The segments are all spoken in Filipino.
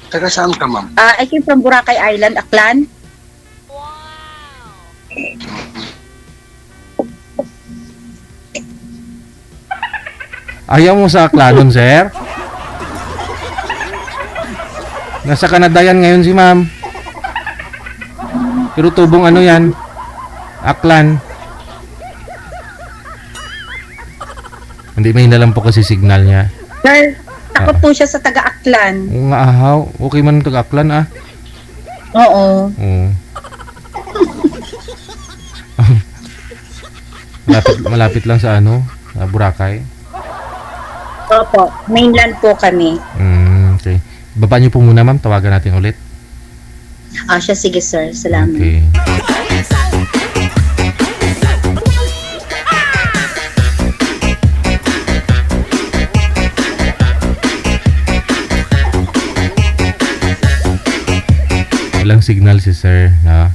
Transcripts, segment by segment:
Taga saan ka, ma'am? I came from Boracay Island, Aklan. Ayaw mo sa Aklanon, sir? Nasa Canada yan ngayon si ma'am. Pero tubong ano yan? Aklan. Hindi, may hinalam po kasi signal niya. Sir, takot po siya sa taga-Aklan. Oo nga, ahaw. Okay man itong Aklan, ah. Oo. Oo. malapit lang sa ano, Boracay. Opo, mainland po kami. Okay. Baba niyo po muna, ma'am. Tawagan natin ulit. Siya, sige sir. Salamat. Okay. Walang signal si sir. Na.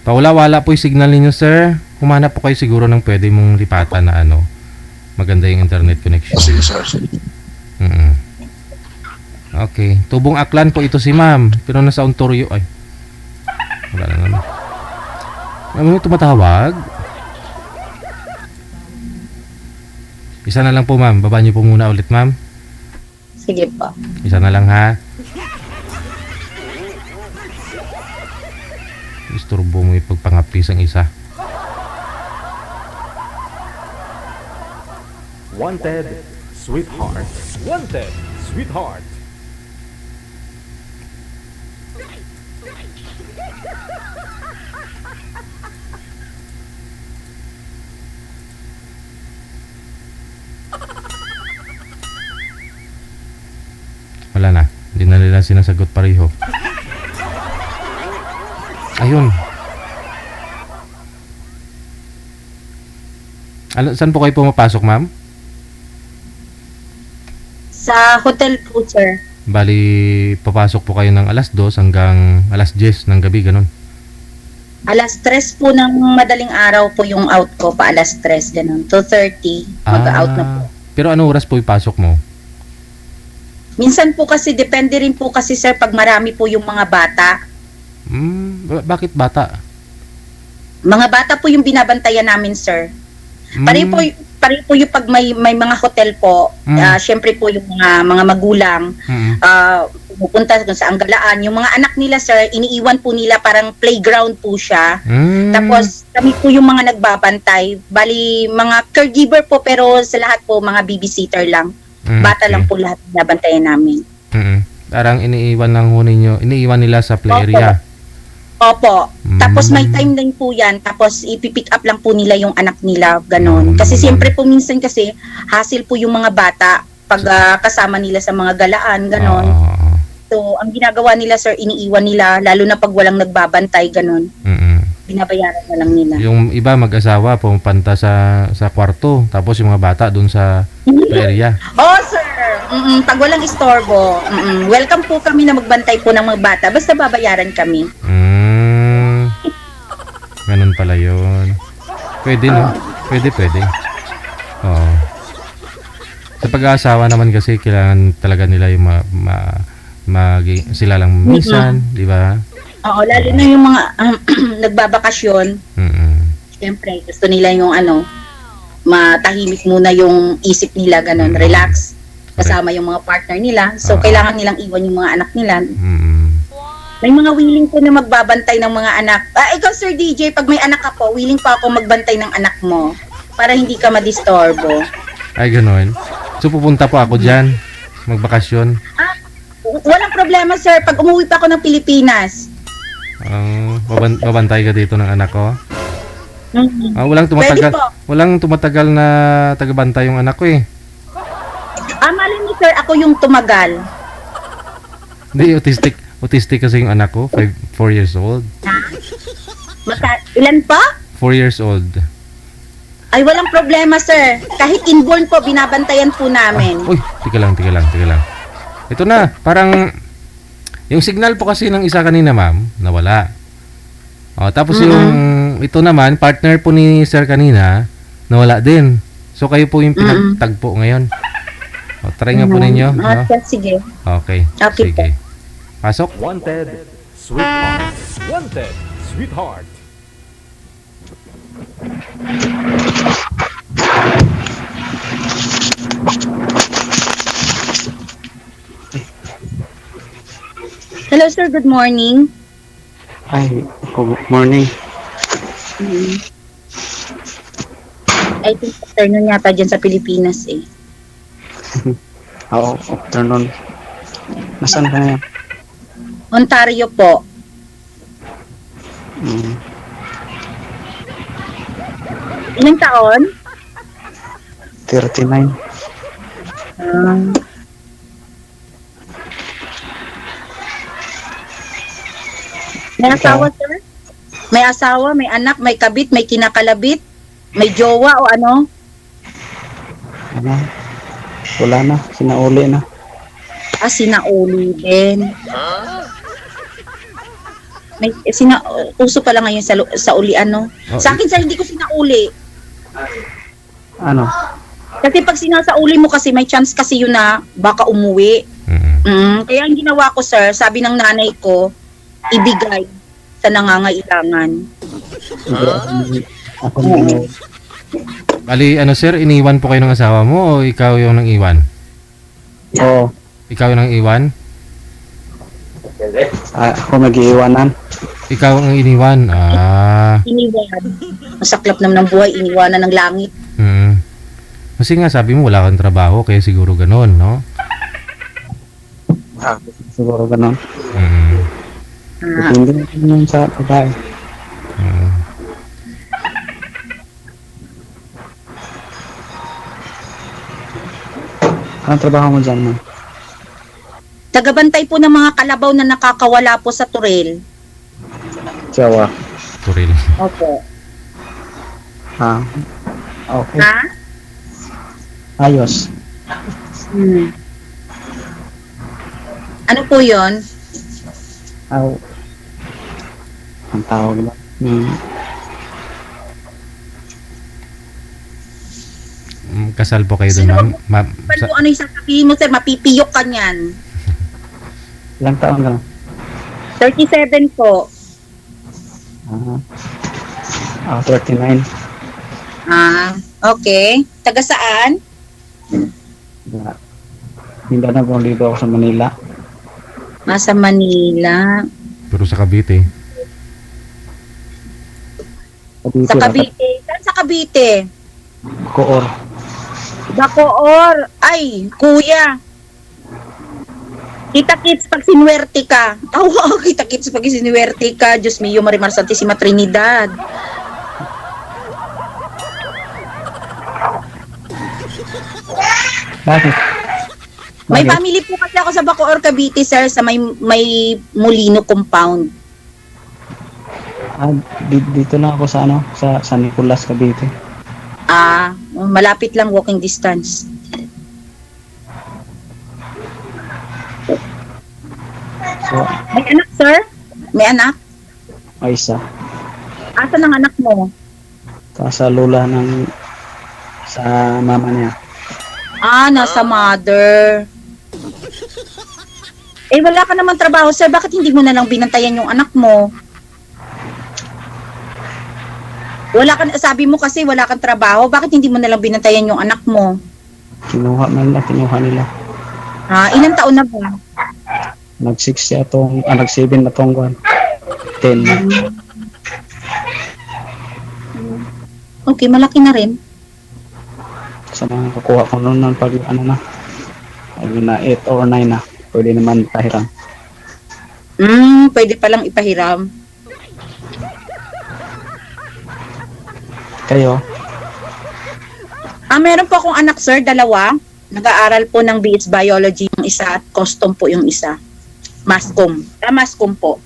Pawala-wala po yung signal ninyo, sir. Humanap po kayo siguro ng pwede mong lipatan na ano. Maganda yung internet connection. Sige, sir. Sige. Okay. Tubong Aklan po ito si ma'am. Pero nasa Ontario. Ay. Wala na naman. Ano yung tumatawag? Isa na lang po, ma'am. Baba niyo po muna ulit, ma'am. Sige po. Isa na lang, ha? Isturbo mo yung pagpangapis ang isa. Wanted, sweetheart. Wanted, sweetheart. Wala na. Hindi na nila sinasagot pareho. Ayun. Saan po kayo pumapasok, ma'am? Sa hotel po, sir. Bali, papasok po kayo ng alas 2 hanggang alas 10 ng gabi, ganun. Alas 3 po ng madaling araw po yung out ko, pa alas 3, ganun. 2:30, mag-out na po. Pero anong oras po ipasok mo? Minsan po kasi, depende rin po kasi sir, pag marami po yung mga bata. Bakit bata? Mga bata po yung binabantayan namin, sir. Pare po yung pag may mga hotel po, syempre po yung mga magulang, pupunta kung saan galaan. Yung mga anak nila, sir, iniiwan po nila, parang playground po siya. Tapos kami po yung mga nagbabantay. Bali, mga caregiver po, pero sa lahat po, mga babysitter lang. Bata lang po lahat nabantayan namin. Parang iniiwan nila sa play area. Opo. Tapos may time din po yan. Tapos ipipick up lang po nila yung anak nila. Ganon. Kasi siyempre po minsan kasi hassle po yung mga bata pag kasama nila sa mga galaan. Ganon. So ang ginagawa nila, sir, iniiwan nila. Lalo na pag walang nagbabantay. Ganon. Binabayaran na lang nila. Yung iba mag-asawa pumapanta sa kwarto. Tapos yung mga bata dun sa play area. Oh, sir. Pag walang istorbo. Welcome po kami na magbantay po ng mga bata. Basta babayaran kami. Ganun pala yun. Pwede, no? Pwede. Oo. Sa pag-aasawa naman kasi, kailangan talaga nila yung sila lang minsan, di ba? Oo, lalo na yung mga nagbabakasyon. Siyempre, gusto nila yung matahimik muna yung isip nila, ganun, relax. Kasama yung mga partner nila. So, kailangan nilang iwan yung mga anak nila. May mga willing po na magbabantay ng mga anak. Ikaw, Sir DJ, pag may anak ka po, willing pa ako magbantay ng anak mo para hindi ka madistorbo. Ay, ganun. So, pupunta po ako dyan. Magbakasyon. Walang problema, sir. Pag umuwi pa ako ng Pilipinas. Babantay ka dito ng anak ko? Walang tumatagal na tagabantay yung anak ko eh. Malin niyo, sir, ako yung tumagal. Hindi, autistic kasi yung anak ko. 4 years old. Ilan pa? 4 years old. Ay, walang problema, sir. Kahit inborn po, binabantayan po namin. Uy, tika lang. Ito na, parang yung signal po kasi ng isa kanina, ma'am, nawala. Tapos yung ito naman, partner po ni sir kanina, nawala din. So kayo po yung pinagtagpo ngayon. Try nga po ninyo. Sige. Okay. Sige. Pasok. Wanted, sweetheart. Wanted, sweetheart. Hello sir, good morning. Ay, good morning. I think afternoon yata dyan sa Pilipinas eh. Oo, afternoon. Nasaan ka ngayon? Ontario po. Mm. Ilang taon? 39. Um, may asawa sir? May asawa, may anak, may kabit, may kinakalabit, may jowa o ano? Ano? Wala na. Sinauli na. Sinauli din. May uso pala ngayon sa ulian, no? Oh, Sa akin sir, hindi ko sinauli. Ano? Kasi pag sinasauli mo kasi may chance kasi yun na baka umuwi. Kaya ang ginawa ko sir, sabi ng nanay ko, ibigay sa nangangailangan. Hindi ako nang Bali, ano sir, iniwan po kayo ng asawa mo o ikaw yung nang iwan? Oo. Ikaw yung nang iwan? Ako mag-iiwanan. Ikaw ang iniwan. Iniwan. Masaklap naman ng buhay, iniwanan ng langit. Kasi nga sabi mo wala kang trabaho kaya siguro ganon, no? Siguro ganun. Ah, Depende yun sa babae. Anong trabaho mo dyan, ma'am? tagabantay po ng mga kalabaw na nakakawala po sa turel. Jawa. Turil. Opo. Okay. Ha? Ayos. Ano po yon? Ang tawag ba? Kasal po kayo dun, ma'am. Ano yung sasabihin mo sir, mapipiyok ka niyan. Ilang taon ka? 37 po. 39. Okay. Taga saan? Mindanao dito ako sa Manila. Nasa Manila. Pero sa Cavite. Sa Cavite. Saan sa Cavite? Koor. Bacoor. Ay, kuya. Kita-kits pag sinuwerte ka. Kita-kits pag sinuwerte ka. Diyos mio, Marimar Santissima Trinidad. Bakit? May family po kasi ako sa Bacoor, Cavite, sir, sa may Molino compound. Dito na ako sa sa San Nicolas, Cavite. Malapit lang, walking distance. So, May anak, sir? May anak? ay isa. Asan ang anak mo? Sa lola sa mama niya. Nasa mother. Wala ka naman trabaho, sir. Bakit hindi mo na lang binantayan yung anak mo? Sabi mo kasi wala kang trabaho. Bakit hindi mo na lang binantayan yung anak mo? Kinuha nila. Ilang taon na ba? Nag-6 nag-7 na tong 10. Okay, malaki na rin. Sa mga kakuha ko noon pag na. Ay na 8 or 9 na. Pwede naman pahiram. Pwede palang ipahiram. Kayo? Meron po akong anak, sir, 2. Nag-aaral po ng BS Biology yung isa at custom po yung isa. Mascom. Mascom po.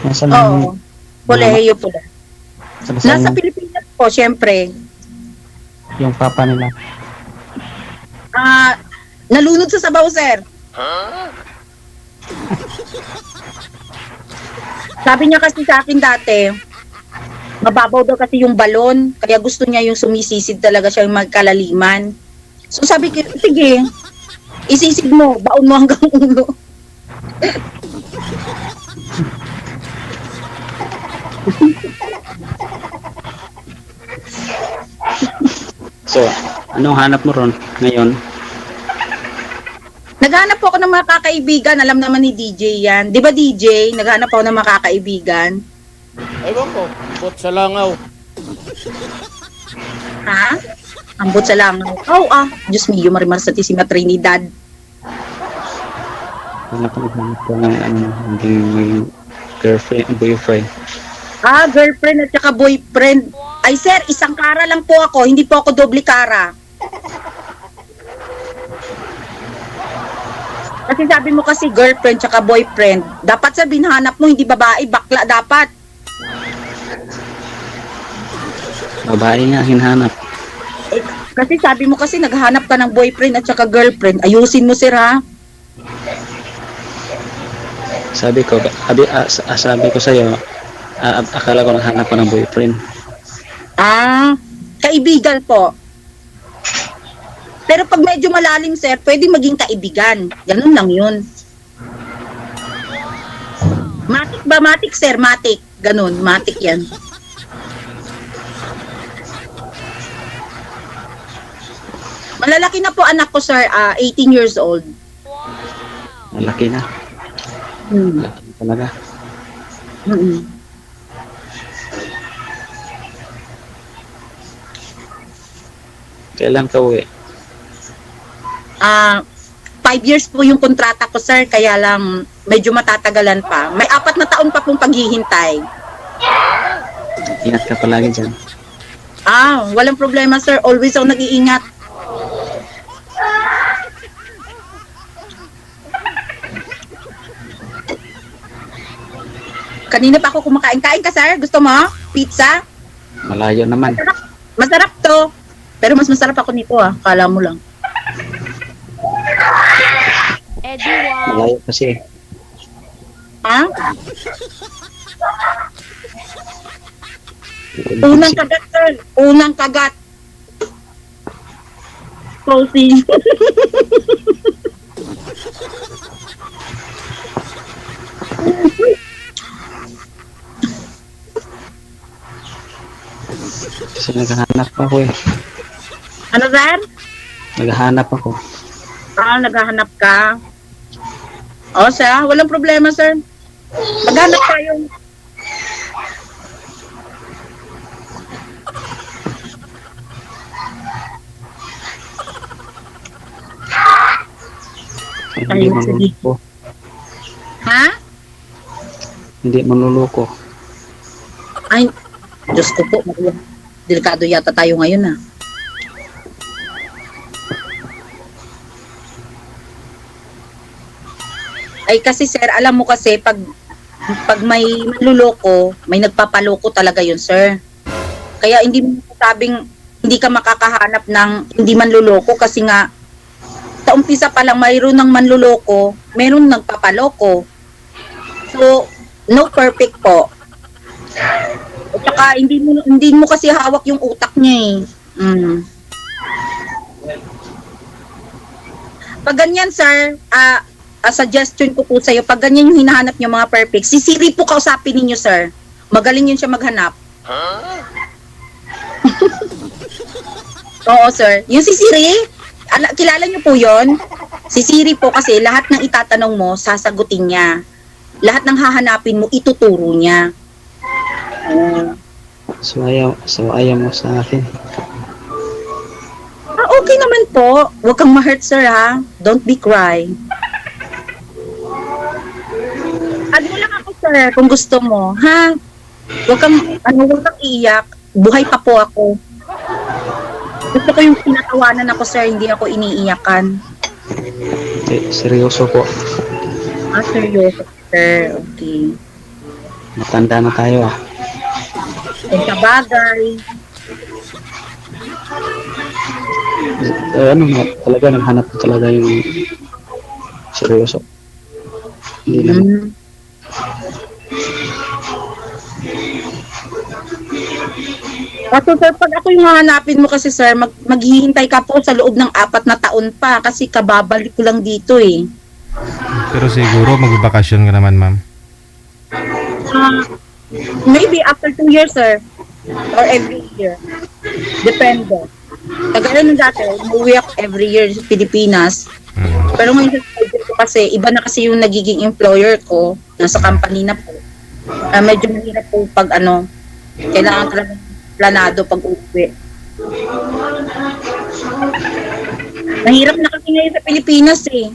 Nasa Oo. Kolehiyo po. Nasa yung, Pilipinas po, syempre. yung papa nila. Nalunod sa sabaw, sir. Sabi niya kasi sa akin dati, mababaw daw kasi yung balon, kaya gusto niya yung sumisisid talaga siya yung magkalaliman. So sabi ko, sige, isisid mo, baon mo hanggang ulo. So, anong hanap mo ron ngayon? Naghanap po ako ng mga kakaibigan, alam naman ni DJ yan. Di ba DJ, naghanap ako ng mga kakaibigan? Ewan ko, bot sa langaw. Ha? Ambot sa langaw. Diyos mio, Marimar Santisima Trinidad. Hanap ko ng maging girlfriend, boyfriend. Girlfriend at saka boyfriend. Ay sir, isang kara lang po ako, hindi po ako doble kara. Kasi sabi mo kasi girlfriend tsaka boyfriend, dapat sabihin hanap mo, hindi babae, bakla dapat. Babae nga hinahanap. Kasi sabi mo kasi naghanap ka ng boyfriend at saka girlfriend, ayusin mo sir ha. Sabi ko sa'yo, akala ko naghanap ko ng boyfriend. Kaibigan po. Pero pag medyo malalim sir, pwede maging kaibigan. Ganun lang yun. Matik ba? Matik sir, matik. Ganun, matik yan. Malalaki na po anak ko sir, 18 years old. Malaki na. Malaki na talaga. Kailan ka uwi? 5 years po yung kontrata ko sir, kaya lang medyo matatagalan pa. May 4 na taon pa pong paghihintay. Ingat ka palagi dyan. Walang problema sir, always ako nag-iingat. Kanina pa ako kumakain. Kain ka sir? Gusto mo? Pizza? Malayo naman. Masarap to. Pero mas masarap ako nito kala mo lang. Malayo kasi. Unang kagat sir. Unang kagat. Closing. Kasi naghahanap ako eh. Ano sir? Naghahanap ako. Naghahanap ka. Sir, walang problema sir. Maghanap tayo. Hindi manluloko. Ha? Hindi manluloko. Ay, Diyos ko po. Delikado yata tayo ngayon Ay kasi sir, alam mo kasi pag may manluloko, may nagpapaloko talaga yun sir. Kaya hindi mo sabing hindi ka makakahanap ng hindi manluloko kasi nga sa umpisa pa lang mayroon ng manluloko, mayroon nagpapaloko. So, no perfect po. At saka hindi mo kasi hawak yung utak niya Pag ganyan sir, suggestion ko po sa iyo, pag ganyan yung hinahanap niyo mga perfect, si Siri po kausapin ninyo sir. Magaling yun siya maghanap. Oo sir. Yung si Siri, kilala niyo po yon? Si Siri po kasi lahat ng itatanong mo, sasagutin niya. Lahat ng hahanapin mo, ituturo niya. So ayaw mo sa akin. Okay naman po. Huwag kang ma-hurt sir ha. Don't be cry. Add mo lang ako sir kung gusto mo. Ha? Huwag kang iiyak. Buhay pa po ako. Gusto ko yung pinatawanan ako sir, hindi ako iniiyakan. Seryoso po. Seryoso sir. Okay. Matanda na tayo Kung sa bagay. Talaga naghanap ko talaga yung seryoso. Hindi naman. Kaso sir, pag ako yung hahanapin mo kasi sir, maghihintay ka po sa loob ng 4 na taon pa kasi kababalik ko lang dito eh. Pero siguro magbabakasyon ka naman, ma'am. Maybe after 2 years sir, or every year. Depende. Kagaya nung dati, umuwi ako every year sa Pilipinas. Pero ngayon ko kasi, iba na kasi yung nagiging employer ko, nasa company na po. Medyo mahirap po pag kailangan talaga planado pag uwi. Mahirap na kasi ngayon sa Pilipinas eh.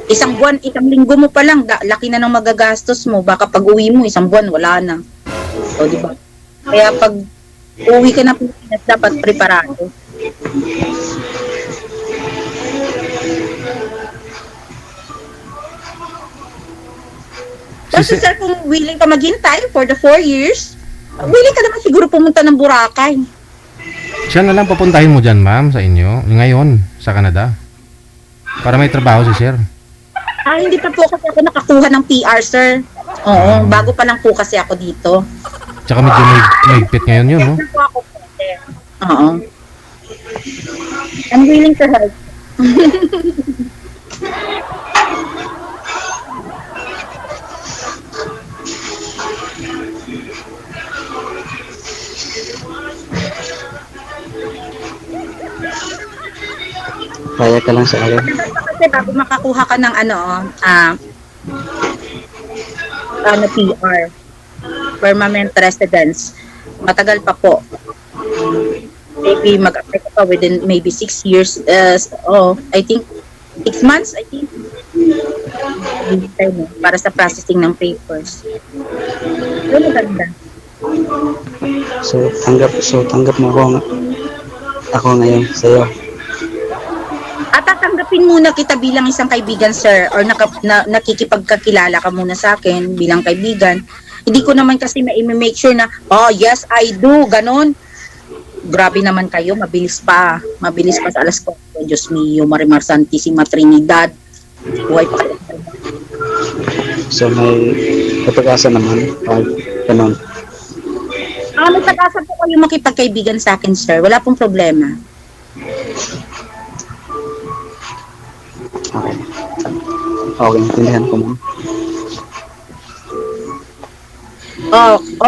Isang buwan, isang linggo mo pa lang, laki na ng magagastos mo. Baka pag uwi mo, isang buwan, wala na. O, di ba? Kaya pag uwi ka na Pilipinas, dapat preparado. Kasi sir, kung willing ka maghintay for the 4 years, willing ka naman siguro pumunta ng Boracay. Siya na lang papuntahin mo dyan, ma'am, sa inyo. Ngayon, sa Canada. Para may trabaho si sir. Hindi pa po kasi ako nakakuha ng PR, sir. Oo, bago pa lang po kasi ako dito. Tsaka medyo mahigpit ngayon yun, no? Po ako po, sir. Oo. I'm willing to help. Kaya ka lang sa akin. Kasi bago makakuha ka ng PR, permanent residence, matagal pa po. Maybe mag-apply ka pa within maybe 6 years. I think 6 months, I think. Para sa processing ng papers. Pero maganda. So tanggap mo ako ngayon sa'yo. At tatanggapin muna kita bilang isang kaibigan, sir, or nakikipagkakilala ka muna sa akin bilang kaibigan. Hindi ko naman kasi ma-make sure na, oh, yes, I do, ganon. Grabe naman kayo, mabilis pa sa alas 4. Diyos mio, Marimar Santissima Trinidad. Buhay pa kayo. So may pag-asa naman pag ganon. May pag-asa po kayo makipagkaibigan sa akin, sir. Wala pong problema. Okay. Okay, intindihan ko, ma'am.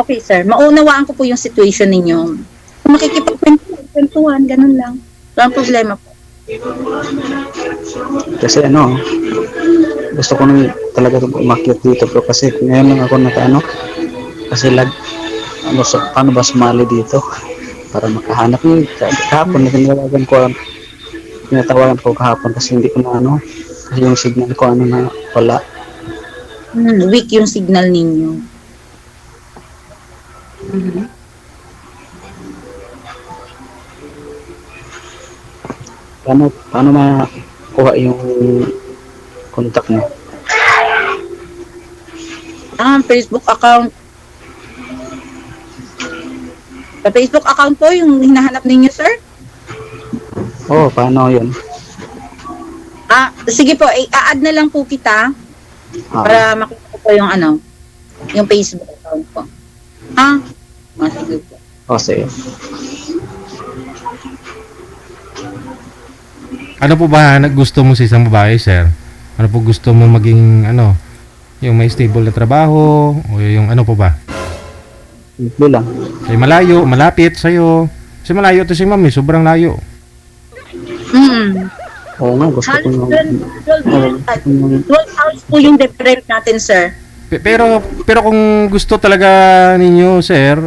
Okay, sir. Maunawaan ko po yung situation ninyo. Kung makikipagkwentuhan, ganun lang. Walang problema po. Kasi gusto ko nang talaga umakyat dito, pero kasi ngayon lang ako kasi paano ba sumali dito para makahanap ng kahapon tinatawagan ko kahapon kasi hindi ko na kasi yung signal ko na wala. Weak yung signal ninyo. Paano makuha yung contact mo? Facebook account. Sa Facebook account po yung hinahanap ninyo, sir? Paano yun? Sige po, i-add na lang po kita para makita ko po yung Facebook account ko. Sige po. Sige. Ano po ba gusto mo sa isang babae, sir? Ano po gusto mo maging, yung may stable na trabaho, o yung ano po ba? Simple lang. Ay malayo, malapit sa'yo. Kasi malayo to si ma'am, sobrang layo. Oo nga, gusto ko 12 hours po yung difference natin, sir. Pero kung gusto talaga ninyo, sir,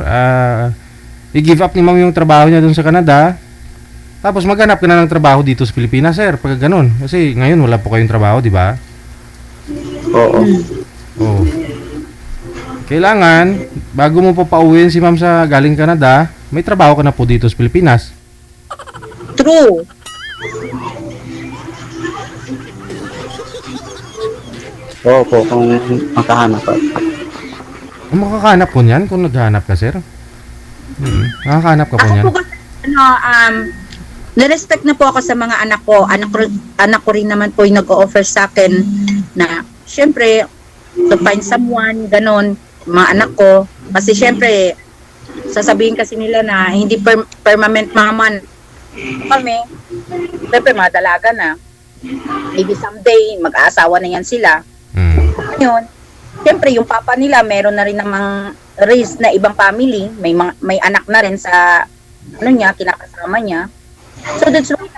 i-give up ni ma'am yung trabaho niya dun sa Canada, tapos maghanap ka na ng trabaho dito sa Pilipinas, sir, pag ganun. Kasi ngayon wala po kayong trabaho, di ba? Oo. Kailangan, bago mo pa pauwiin si ma'am sa galing Canada, may trabaho ka na po dito sa Pilipinas. True. Oo po, kung makahanap ka. Makakahanap ko niyan kung naghahanap ka, sir. Makakahanap ka po niyan. Ako po kasi, na-respect na po ako sa mga anak ko. Anak ko rin naman po yung nag-o-offer sa akin na, syempre, to find someone, ganon, mga anak ko. Kasi syempre, sasabihin kasi nila na hindi permanent mama kami. Siyempre, mga dalaga na. Maybe someday, mag-aasawa na yan sila. Ngayon, siyempre, yung papa nila, meron na rin namang raised na ibang family. May anak na rin sa, kinakasama niya. So, that's why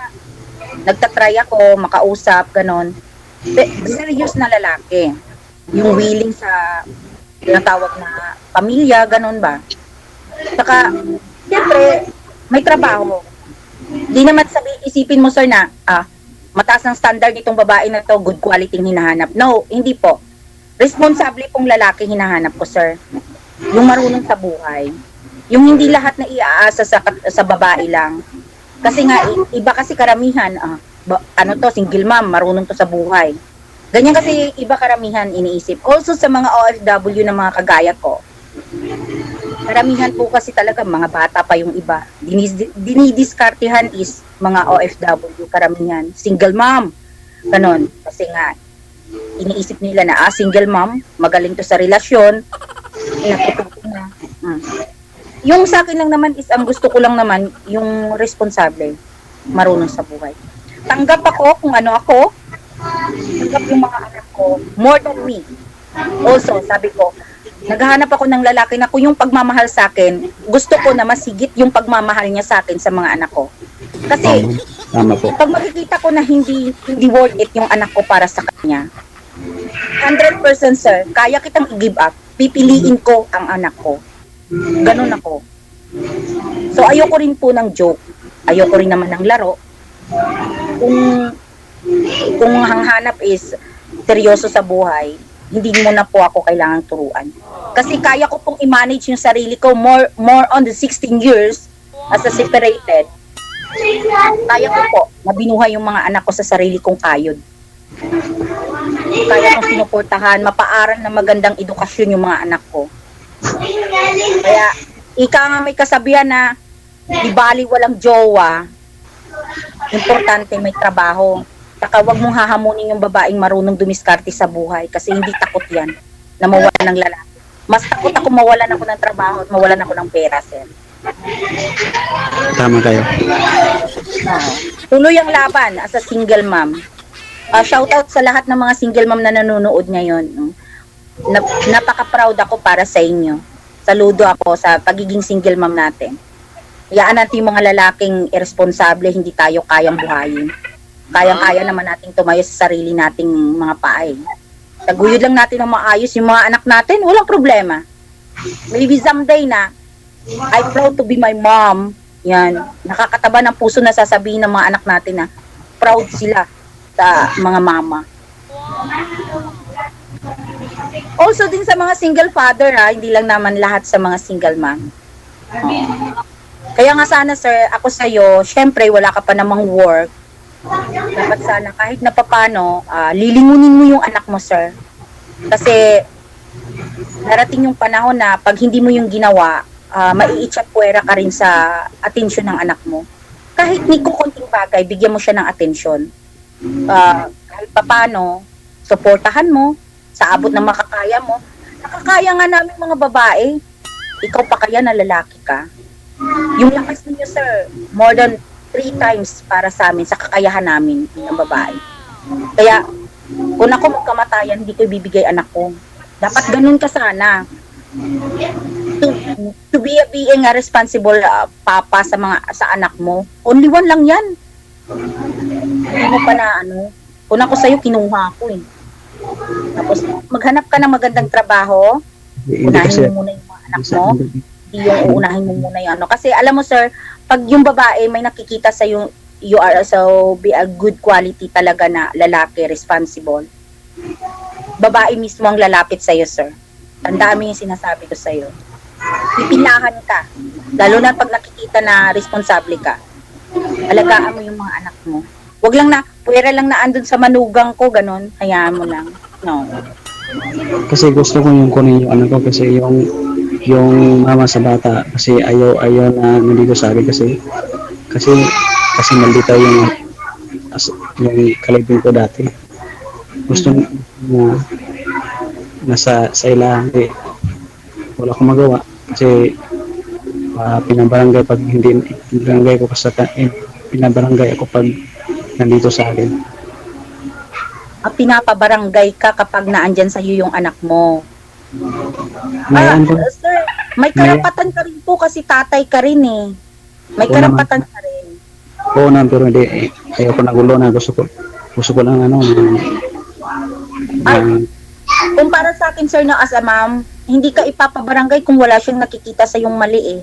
nagtatry ako, makausap, ganon. Serious na lalaki. Yung willing sa tinatawag na pamilya, ganon ba? Saka, siyempre, may trabaho. Di naman isipin mo, sir, na mataas ang standard nitong babae na to, good quality hinahanap. No, hindi po. Responsable pong lalaki hinahanap ko, sir. Yung marunong sa buhay. Yung hindi lahat na iaasa sa babae lang. Kasi nga, iba kasi karamihan, single mom, marunong to sa buhay. Ganyan kasi iba karamihan iniisip. Also sa mga OFW na mga kagaya ko, karamihan po kasi talaga mga bata pa yung iba. Dinidiskartihan is mga OFW karamihan. Single mom. Ganon. Kasi nga, iniisip nila na single mom, magaling to sa relasyon, natututo na. Yung sa akin lang naman is, ang gusto ko lang naman, yung responsable, marunong sa buhay. Tanggap ako kung ano ako, tanggap yung mga anak ko, more than me. Also, sabi ko, naghahanap ako ng lalaki na kung yung pagmamahal sa akin, gusto ko na masigit yung pagmamahal niya sa akin sa mga anak ko. Kasi, tama po. pag makikita ko na hindi worth it yung anak ko para sa kanya, 100% sir, kaya kitang i-give up, pipiliin ko ang anak ko. Ganun ako. So, ayoko rin po ng joke. Ayoko rin naman ng laro. Kung hanghanap is seryoso sa buhay, hindi mo na po ako kailangang turuan. Kasi kaya ko pong i-manage yung sarili ko more on the 16 years as a separated. Kaya ko po na binuhay yung mga anak ko sa sarili kong kayod. Kaya kong sinuportahan, mapaaral na magandang edukasyon yung mga anak ko. Kaya, ika nga may kasabihan na di bali walang jowa, importante may trabaho. Saka wag mong hahamunin yung babaeng marunong dumiskarte sa buhay kasi hindi takot yan na mawalan ng lalaki. Mas takot ako mawalan ako ng trabaho at mawalan ako ng pera, sir. Tama kayo. Tuloy ang laban as a single mom. Shout out sa lahat ng mga single mom na nanonood ngayon. Napaka-proud ako para sa inyo. Saludo ako sa pagiging single mom natin. Hayaan natin yung mga lalaking irresponsable, hindi tayo kayang buhayin. Kayang-kaya naman nating tumayo sa sarili nating mga paay. Taguyod lang natin ng maayos yung mga anak natin, walang problema. Maybe someday na, I'm proud to be my mom. Yan, nakakataba ng puso na sasabihin ng mga anak natin na proud sila sa mga mama. Also din sa mga single father, hindi lang naman lahat sa mga single mom. Kaya nga sana sir, ako sa'yo, syempre wala ka pa namang work. Dapat sana kahit na papano, lilingunin mo yung anak mo sir. Kasi darating yung panahon na pag hindi mo yung ginawa, maiitsapwera ka rin sa atensyon ng anak mo. Kahit ni kukunting bagay, bigyan mo siya ng atensyon. Kahit papano, suportahan mo, sa abot ng makakaya mo. Nakakaya nga namin mga babae. Ikaw pa kaya na lalaki ka. Yung lakas ninyo sir, more than 3 times para sa amin, sa kakayahan namin ng babae. Kaya, kung ako magkamatayan, hindi ko ibibigay anak ko. Dapat ganun ka sana. To be being a responsible papa sa anak mo. Only one lang yan. Hindi mo pa na kung ako sa'yo, kinuha ko eh. Tapos, maghanap ka ng magandang trabaho, unahin mo muna yung mga anak mo, hindi yung uunahin mo muna yung Kasi alam mo sir, pag yung babae may nakikita sa yung you are be a good quality talaga na lalaki, responsible. Babae mismo ang lalapit sa'yo sir. Tandaan mo yung sinasabi ko sa'yo. Pipinahan ka. Lalo na pag nakikita na responsable ka. Alagaan mo yung mga anak mo. Wag lang na, pwera lang na andun sa manugang ko, ganun. Hayaan mo lang. No. Kasi gusto ko yung kunin yung ko kasi yung mama sa bata kasi ayaw na nandito sa akin kasi maldita yung kalibin ko dati. Gusto na nasa sa ila wala akong magawa kasi pinabarangay pag hindi pinabarangay ko sa pinabarangay ako pag nandito sa akin. Pinapabarangay ka kapag naandyan sa'yo yung anak mo. Ngayon po, Sir, may karapatan ka rin po kasi tatay ka rin eh. May Oo karapatan ka rin. oo na, pero hindi, ayoko nagulo na, gusto ko lang ano, Ay, kung para sa akin sir na as a ma'am, hindi ka ipapabarangay kung wala siyang nakikita sa yung mali eh.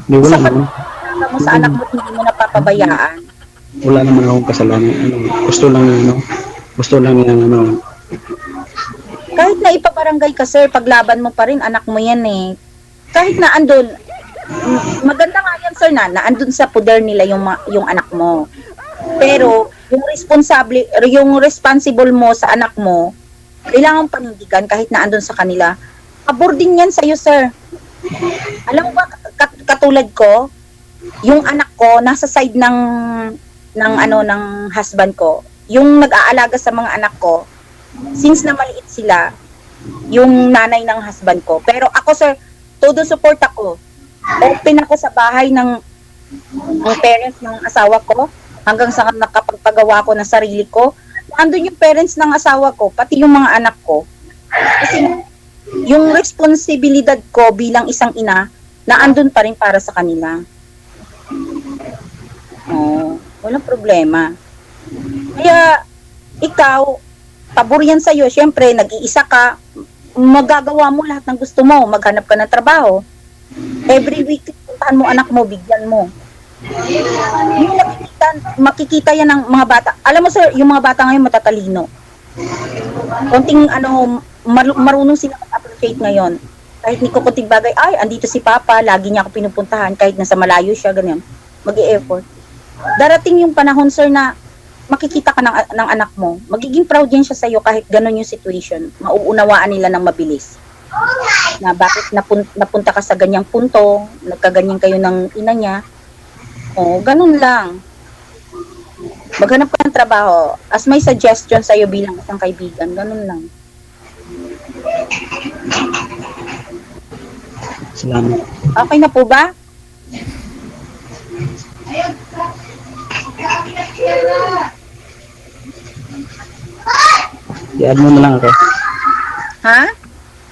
hindi, wala Sa naman, pagkakita mo sa anak mo, hindi mo napapabayaan. wala naman akong kasalanan, ano, gusto lang niya, ano, Kahit na ipabarangay ka sir, paglaban mo pa rin, anak mo yan eh. Kahit na andun, maganda nga yan sir na andun sa poder nila yung anak mo. Pero yung responsible mo sa anak mo, kailangan panindigan kahit na andun sa kanila. Pabor din yan sa'yo sir. Alam mo ba, katulad ko, yung anak ko nasa side ng husband ko. Yung nag-aalaga sa mga anak ko, since na maliit sila, yung nanay ng husband ko. Pero ako sir, todo support ako. Open ako sa bahay ng parents ng asawa ko hanggang sa nakapagpagawa ko ng sarili ko. Andun yung parents ng asawa ko, pati yung mga anak ko. Kasi yung responsibilidad ko bilang isang ina, na andun pa rin para sa kanila. Walang problema. Kaya, ikaw, pabor yan sa'yo. Siyempre, nag-iisa ka, magagawa mo lahat ng gusto mo. Maghanap ka ng trabaho. Every week, puntahan mo anak mo, bigyan mo. Yung makikita yan ng mga bata. Alam mo sir, yung mga bata ngayon matatalino. Konting marunong sila mag-appreciate ngayon. Kahit ni kukunting bagay, ay, andito si Papa, lagi niya ako pinupuntahan, kahit nasa malayo siya, ganyan. Mag-i-effort. Darating yung panahon sir na makikita ka ng anak mo, magiging proud yan siya sa'yo kahit ganun yung situation. Mauunawaan nila ng mabilis. Na bakit napunta ka sa ganyang punto, nagkaganyan kayo ng ina niya. Ganun lang. Maghanap ka ng trabaho. As may suggestion sa'yo bilang isang kaibigan, ganun lang. salamat. Okay na po ba? I-add mo na lang ako. Ha?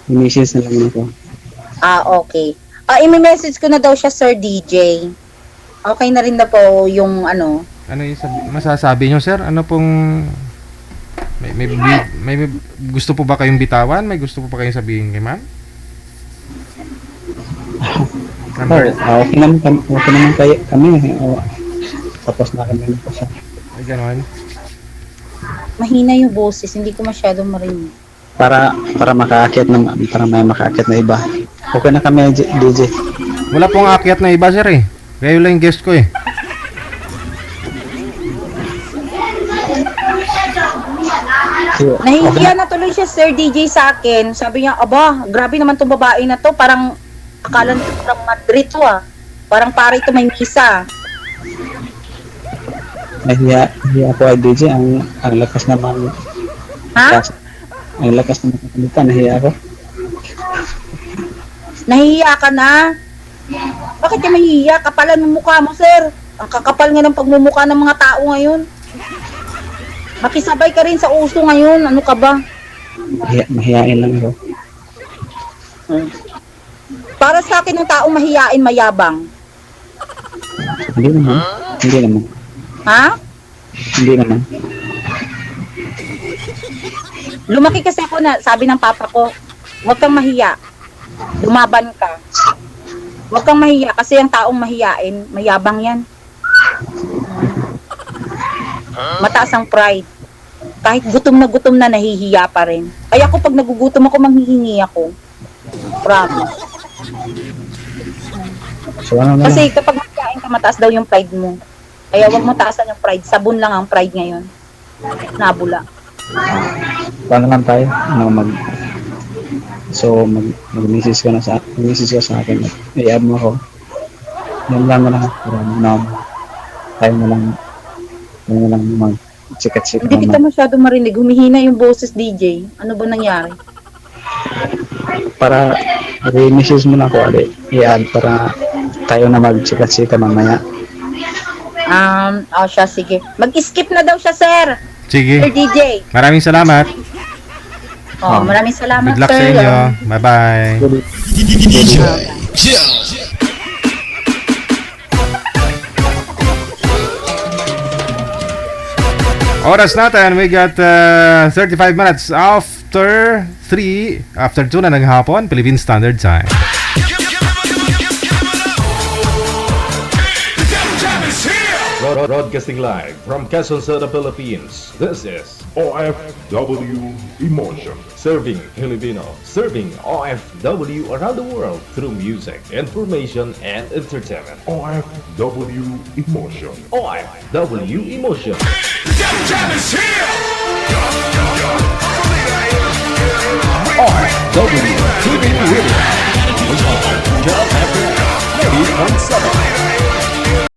I-message na lang ako. Okay. I-message ko na daw siya, Sir DJ. Okay na rin na po yung ano. Ano yung masasabi nyo, sir? Ano pong may gusto po ba kayong bitawan? May gusto po ba kayong sabihin kay ma'am? Okay naman kami. Tapos na kami po siya. Ay, ganon. Mahina yung boses, hindi ko masyadong marinig. Para makaakyat para may makaakyat na iba. Okay na kami, DJ. Wala pong aakyat na iba, sir eh. Kayo lang yung guest ko eh. Nahihiya na tuloy siya, Sir DJ, sa akin. Sabi niya, aba, grabe naman tong babae na to. Parang, akala nito parang Madrid to ah. Parang pare ito may misa. Nahiya ako ay DJ. Ang lakas naman. Ha? Ang lakas naman kalita. Nahiya ako. Nahihiya ka na? Bakit ka mahihiya? Kapalan ng mukha mo, sir. Ang kakapal nga ng pagmumukha ng mga tao ngayon. Makisabay ka rin sa uso ngayon. Ano ka ba? Mahiyain lang ako. Para sa akin, ng taong mahiyain, mayabang. Hindi naman. Ha? Hindi naman. Lumaki kasi ako na, sabi ng papa ko, huwag kang mahiya. Lumaban ka. Huwag kang mahiya kasi ang taong mahiyain, mayabang yan. Mataas ang pride. Kahit gutom na nahihiya pa rin. Kaya ako pag nagugutom ako, manghihingi ako. Promise. So, ano na lang. Kasi kapag mahihain ka, mataas daw yung pride mo. Kaya huwag mo taasan yung pride. Sabon lang ang pride ngayon. Nabula. Paano lang tayo? Mag-message ka sa akin. I-add mo ako. Yan lang na lang. Tayo na lang mag-sikat-sikat. Hindi kita masyado marinig. Humihina yung boses, DJ. Ano ba nangyari? Para i-message mo na ako, i-add para tayo na magchika-chika mamaya. Siya, sige. Mag-skip na daw siya, sir. Sige. Sir DJ. Maraming salamat. Maraming salamat, Good luck sir. sa inyo. Bye-bye. Oras natin, we got 35 minutes after 3, after 2 na ng hapon, Philippine Standard Time. Broadcasting live from Quezon City, Philippines. This is OFW Emotion. Serving Filipino, serving OFW around the world through music, information, and entertainment. OFW Emotion. OFW Emotion. OFW TV Radio. We are Job FM 90.7.